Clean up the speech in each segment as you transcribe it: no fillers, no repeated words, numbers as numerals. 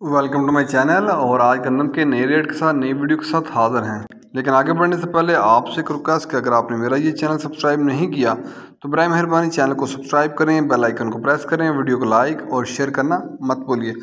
Welcome to my channel. और आज गंदम के नए रेट के साथ नई वीडियो के साथ हाजिर हैं। लेकिन आगे बढ़ने से पहले आपसे एक रिक्वेस्ट कि अगर आपने मेरा ये चैनल सब्सक्राइब नहीं किया तो बराए मेहरबानी चैनल को सब्सक्राइब करें, बेल आइकन को प्रेस करें, वीडियो को लाइक और शेयर करना मत भूलिए।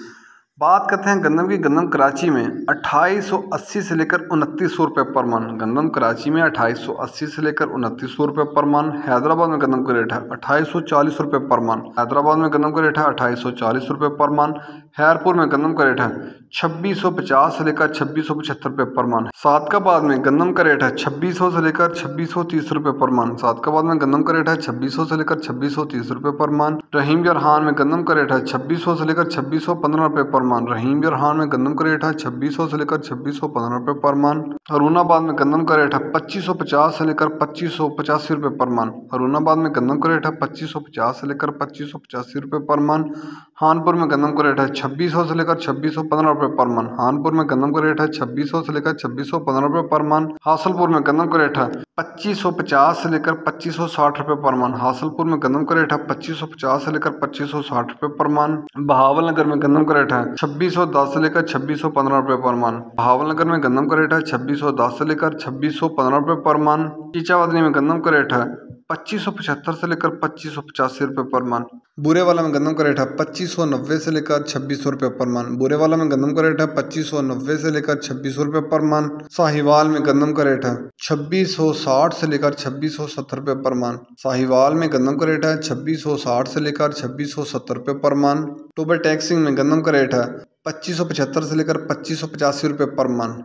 बात करते हैं गंदम की। गंदम कराची में 2880 से लेकर 2900 रुपये पर मन। गंदम कराची में 2880 से लेकर 2900 रुपये पर मन। हैदराबाद में गंदम का रेट है 2840 रुपये पर मन। हैदराबाद में गंदम का रेट है 2840 रुपये पर मन। हैरपुर में गंदम का रेट है 2650 से लेकर 2675 रुपये पर मन। सादकाबाद में गंदम का रेट है 2600 से लेकर 2630 रुपये पर मन। सादकाबाद में गंदम का रेट है 2600 से लेकर 2630 रुपये पर मन। रहीम जरहान में गंदम का रेट है 2600 से लेकर 2615 रुपये पर मन। रहीम जरहान में गंदम का रेट है 2600 से लेकर 2615 रुपये पर मन। अरुणाबाद में गंदम का रेट है 2550 से लेकर 2585 रुपये पर मन। अरुणाबाद में गंदम का रेट है 2550 से लेकर 2585 रुपये पर मन। हानपुर में गंदम का रेट है 2600 से लेकर 2615 रुपये पर मन। हानपुर में गंदम का रेट है 2600 से लेकर 2615 रुपये पर मन। हासलपुर में गंदम का रेट है 2550 से लेकर 2560 रुपये पर मन। हासलपुर में गंदम का रेट है 2550 से लेकर 2560 रुपये पर मन। बहावलनगर में गंदम का रेट है 2610 से लेकर 2615 रुपये पर मन। बहावलनगर में गंदम का रेट है 2610 से लेकर 2615 रुपये पर मन। चीचावदनी में गंदम का रेट है 2575 से लेकर 2585 रुपये पर मन। बुरेवाला में गंदम का रेट है 2590 से लेकर 2600 रुपये पर मन। बुरेवाला में गंदम का रेट है 2590 से लेकर 2600 रुपये पर मन। साहिवाल में गंदम का रेट है 2660 से लेकर 2670 रुपये पर मन। साहिवाल में गंदम का रेट है 2660 से लेकर 2670 रुपये पर मन। टोबर टैक्सिंग में गंदम का रेट है 2575 से लेकर 2585 रुपये पर मन।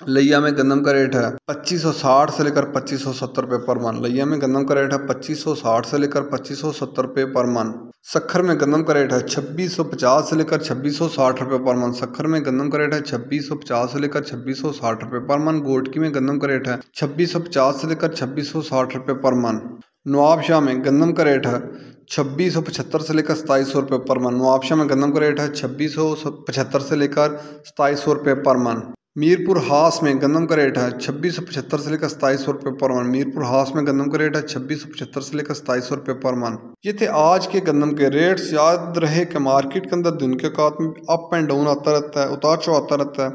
लिया में गंदम का रेट है 2560 से लेकर 2570 रुपये पर मन। लिया में गंदम का रेट है 2560 से लेकर 2570 रुपये पर मन। सक्खर में गंदम का रेट है 2650 से लेकर 2660 रुपये पर मन। सक्खर में गंदम का रेट है 2650 से लेकर 2660 रुपये पर मन। गोटकी में गंदम का रेट है 2650 से लेकर 2660 रुपये पर मन। नवाबशाह में गंदम का रेट है 2675 से लेकर 2700 रुपये पर मन। नवाबशाह में गंदम का रेट है 2675 से लेकर 2700 रुपये पर मन। मीरपुर हास में गंदम का रेट है 2675 से लेकर 2700 रुपये पर मन। मीरपुर हास में गंदम का रेट है 2675 से लेकर 2700 रुपये पर मन। ये थे आज के गंदम के रेट्स। याद रहे कि मार्केट के अंदर दिन के औकात में अप एंड डाउन आता रहता है, उतार चढ़ाव आता रहता है,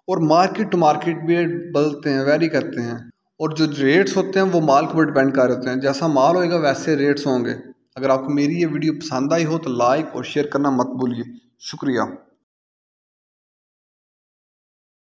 और मार्केट टू मार्केट भी बदलते हैं, वेरी करते हैं। और जो रेट्स होते हैं वो माल के ऊपर डिपेंड कर रहे हैं। जैसा माल होएगा वैसे रेट्स होंगे। अगर आपको मेरी ये वीडियो पसंद आई हो तो लाइक और शेयर करना मत भूलिए। शुक्रिया।